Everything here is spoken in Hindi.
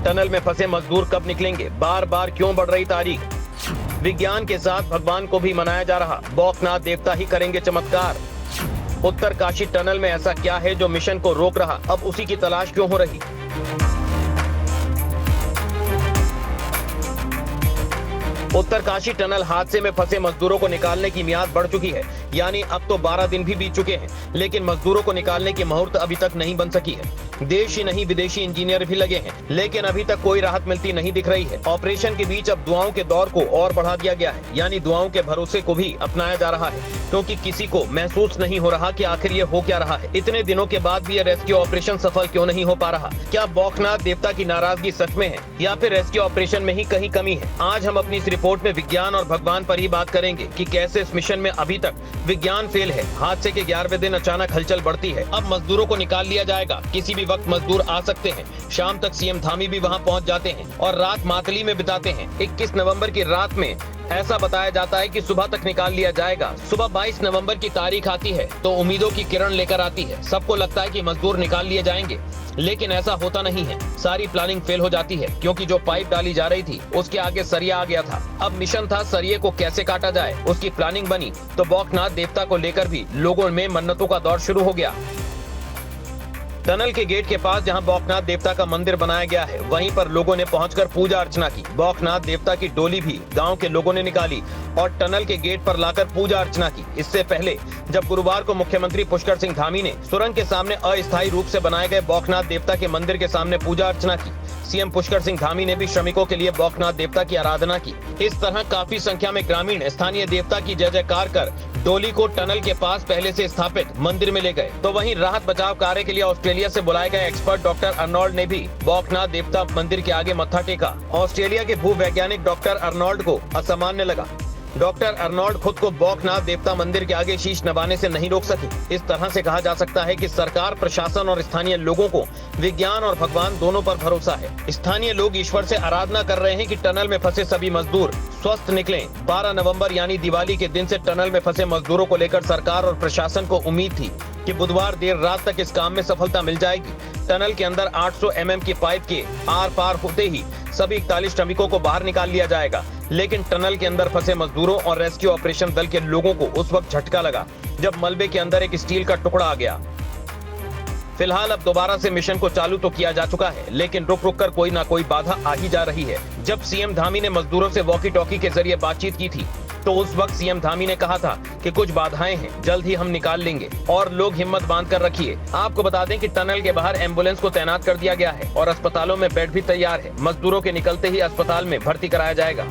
टनल में फंसे मजदूर कब निकलेंगे? बार बार क्यों बढ़ रही तारीख? विज्ञान के साथ भगवान को भी मनाया जा रहा, बौखनाथ देवता ही करेंगे चमत्कार। उत्तरकाशी टनल में ऐसा क्या है जो मिशन को रोक रहा? अब उसी की तलाश क्यों हो रही? उत्तरकाशी टनल हादसे में फंसे मजदूरों को निकालने की मियाद बढ़ चुकी है, यानी अब तो 12 दिन भी बीत चुके हैं, लेकिन मजदूरों को निकालने की मुहूर्त अभी तक नहीं बन सकी है। देश ही नहीं विदेशी इंजीनियर भी लगे हैं, लेकिन अभी तक कोई राहत मिलती नहीं दिख रही है। ऑपरेशन के बीच अब दुआओं के दौर को और बढ़ा दिया गया है, यानी दुआओं के भरोसे को भी अपनाया जा रहा है, क्योंकि किसी को महसूस नहीं हो रहा कि आखिर ये हो क्या रहा है। इतने दिनों के बाद भी ये रेस्क्यू ऑपरेशन सफल क्यों नहीं हो पा रहा? क्या बौखनाथ देवता की नाराजगी सच में है या फिर रेस्क्यू ऑपरेशन में ही कहीं कमी है? आज हम अपनी इस रिपोर्ट में विज्ञान और भगवान पर ही बात करेंगे कि कैसे इस मिशन में अभी तक विज्ञान फेल है। हादसे के 11वें दिन अचानक हलचल बढ़ती है। अब मजदूरों को निकाल लिया जाएगा, किसी भी वक्त मजदूर आ सकते हैं। शाम तक सीएम धामी भी वहां पहुंच जाते हैं और रात मातली में बिताते हैं। 21 नवंबर की रात में ऐसा बताया जाता है कि सुबह तक निकाल लिया जाएगा। सुबह 22 नवंबर की तारीख आती है तो उम्मीदों की किरण लेकर आती है। सबको लगता है कि मजदूर निकाल लिए जाएंगे, लेकिन ऐसा होता नहीं है। सारी प्लानिंग फेल हो जाती है, क्योंकि जो पाइप डाली जा रही थी उसके आगे सरिया आ गया था। अब मिशन था सरिये को कैसे काटा जाए, उसकी प्लानिंग बनी तो बौखनाथ देवता को लेकर भी लोगों में मन्नतों का दौर शुरू हो गया। टनल के गेट के पास जहां बौखनाथ देवता का मंदिर बनाया गया है, वहीं पर लोगों ने पहुंचकर पूजा अर्चना की। बौखनाथ देवता की डोली भी गांव के लोगों ने निकाली और टनल के गेट पर लाकर पूजा अर्चना की। इससे पहले जब गुरुवार को मुख्यमंत्री पुष्कर सिंह धामी ने सुरंग के सामने अस्थायी रूप से बनाए गए बौखनाथ देवता के मंदिर के सामने पूजा अर्चना की, सीएम पुष्कर सिंह धामी ने भी श्रमिकों के लिए बौखनाथ देवता की आराधना की। इस तरह काफी संख्या में ग्रामीण स्थानीय देवता की जय जयकार कर डोली को टनल के पास पहले से स्थापित मंदिर में ले गए। तो वहीं राहत बचाव कार्य के लिए ऑस्ट्रेलिया से बुलाए गए एक्सपर्ट डॉक्टर अर्नोल्ड ने भी बौखनाथ देवता मंदिर के आगे मत्था टेका। ऑस्ट्रेलिया के भूवैज्ञानिक डॉक्टर अर्नोल्ड को असामान्य लगा। डॉक्टर अर्नोल्ड खुद को बौखनाथ देवता मंदिर के आगे शीश नवाने से नहीं रोक सके। इस तरह से कहा जा सकता है कि सरकार, प्रशासन और स्थानीय लोगों को विज्ञान और भगवान दोनों पर भरोसा है। स्थानीय लोग ईश्वर से आराधना कर रहे हैं कि टनल में फंसे सभी मजदूर स्वस्थ निकलें। 12 नवंबर यानी दिवाली के दिन से टनल में फंसे मजदूरों को लेकर सरकार और प्रशासन को उम्मीद थी कि बुधवार देर रात तक इस काम में सफलता मिल जाएगी। टनल के अंदर 800 mm की पाइप के आर पार होते ही सभी 41 श्रमिकों को बाहर निकाल लिया जाएगा, लेकिन टनल के अंदर फंसे मजदूरों और रेस्क्यू ऑपरेशन दल के लोगों को उस वक्त झटका लगा जब मलबे के अंदर एक स्टील का टुकड़ा आ गया। फिलहाल अब दोबारा से मिशन को चालू तो किया जा चुका है, लेकिन रुक रुक कर कोई ना कोई बाधा आ ही जा रही है। जब सीएम धामी ने मजदूरों से वॉकी टॉकी के जरिए बातचीत की थी तो उस वक्त सीएम धामी ने कहा था कि कुछ बाधाएं हैं, जल्द ही हम निकाल लेंगे और लोग हिम्मत बांध कर रखिए। आपको बता दें कि टनल के बाहर एम्बुलेंस को तैनात कर दिया गया है और अस्पतालों में बेड भी तैयार है। मजदूरों के निकलते ही अस्पताल में भर्ती कराया जाएगा।